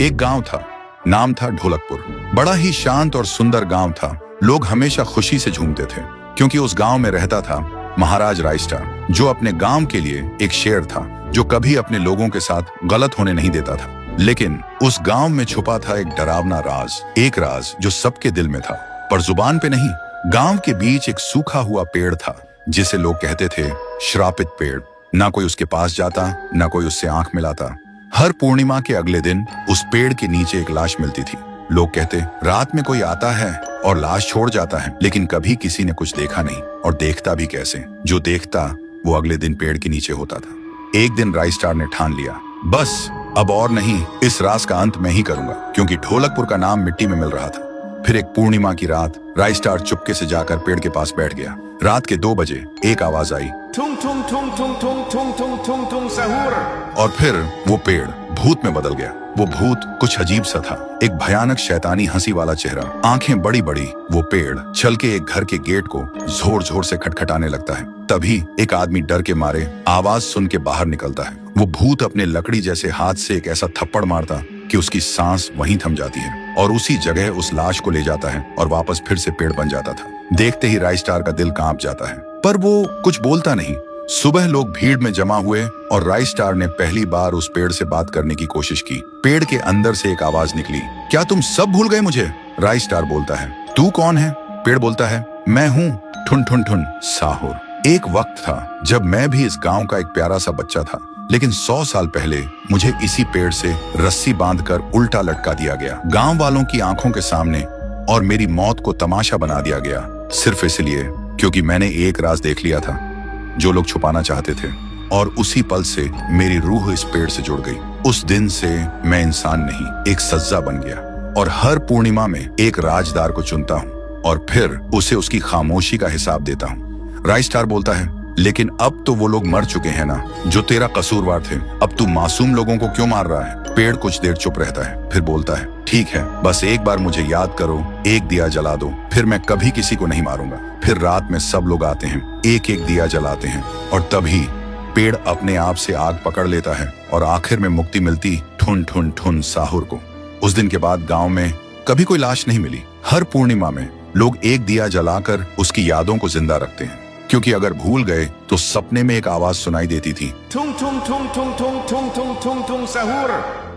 एक गांव था, नाम था ढोलकपुर। बड़ा ही शांत और सुंदर गांव था। लोग हमेशा खुशी से झूमते थे क्योंकि उस गांव में रहता था महाराज रायस्टार, जो अपने गांव के लिए एक शेर था, जो कभी अपने लोगों के साथ गलत होने नहीं देता था। लेकिन उस गांव में छुपा था एक डरावना राज, एक राज जो सबके दिल में था पर जुबान पे नहीं। गांव के बीच एक सूखा हुआ पेड़ था जिसे लोग कहते थे श्रापित पेड़। ना कोई उसके पास जाता, ना कोई उससे आंख मिलाता। हर पूर्णिमा के अगले दिन उस पेड़ के नीचे एक लाश मिलती थी। लोग कहते रात में कोई आता है और लाश छोड़ जाता है, लेकिन कभी किसी ने कुछ देखा नहीं, और देखता भी कैसे। जो देखता वो अगले दिन पेड़ के नीचे होता था। एक दिन रायस्टार ने ठान लिया, बस अब और नहीं, इस राज का अंत मैं ही करूंगा, क्योंकि ढोलकपुर का नाम मिट्टी में मिल रहा था। फिर एक पूर्णिमा की रात रायस्टार चुपके से जाकर पेड़ के पास बैठ गया। रात के 2 बजे एक आवाज आई, tung tung tung tung tung tung tung tung tung सहूर। और फिर वो पेड़ भूत में बदल गया। वो भूत कुछ अजीब सा था, एक भयानक शैतानी हंसी वाला चेहरा, आंखें बड़ी बड़ी। वो पेड़ चल के एक घर के गेट को जोर जोर से खटखटाने लगता है। तभी एक आदमी डर के मारे आवाज सुन के बाहर निकलता है। वो भूत अपने लकड़ी जैसे हाथ से एक ऐसा थप्पड़ मारता कि उसकी सांस वहीं थम जाती है, और उसी जगह उस लाश को ले जाता है और वापस फिर से पेड़ बन जाता था। देखते ही रायस्टार का दिल कांप जाता है, पर वो कुछ बोलता नहीं। सुबह लोग भीड़ में जमा हुए और रायस्टार ने पहली बार उस पेड़ से बात करने की कोशिश की। पेड़ के अंदर से एक आवाज निकली, क्या तुम सब भूल गए मुझे? रायस्टार बोलता है, तू कौन है? पेड़ बोलता है, मैं हूँ ठुन ठुन ठुन साहुर। एक वक्त था जब मैं भी इस गांव का एक प्यारा सा बच्चा था, लेकिन 100 साल पहले मुझे इसी पेड़ से रस्सी बांधकर उल्टा लटका दिया गया, गांव वालों की आंखों के सामने, और मेरी मौत को तमाशा बना दिया गया, सिर्फ इसलिए क्योंकि मैंने एक राज देख लिया था जो लोग छुपाना चाहते थे। और उसी पल से मेरी रूह इस पेड़ से जुड़ गई। उस दिन से मैं इंसान नहीं, एक सज्जा बन गया, और हर पूर्णिमा में एक राजदार को चुनता हूँ और फिर उसे उसकी खामोशी का हिसाब देता हूँ। रायस्टार बोलता है, लेकिन अब तो वो लोग मर चुके हैं ना, जो तेरा कसूरवार थे। अब तू मासूम लोगों को क्यों मार रहा है? पेड़ कुछ देर चुप रहता है, फिर बोलता है, ठीक है, बस एक बार मुझे याद करो, एक दिया जला दो, फिर मैं कभी किसी को नहीं मारूंगा। फिर रात में सब लोग आते हैं, एक एक दिया जलाते हैं, और तभी पेड़ अपने आप से आग पकड़ लेता है, और आखिर में मुक्ति मिलती ठुन ठुन ठुन साहुर को। उस दिन के बाद गांव में कभी कोई लाश नहीं मिली। हर पूर्णिमा में लोग एक दिया जलाकर उसकी यादों को जिंदा रखते हैं, क्योंकि अगर भूल गए तो सपने में एक आवाज सुनाई देती थी, tung tung tung tung tung tung tung tung tung सहूर।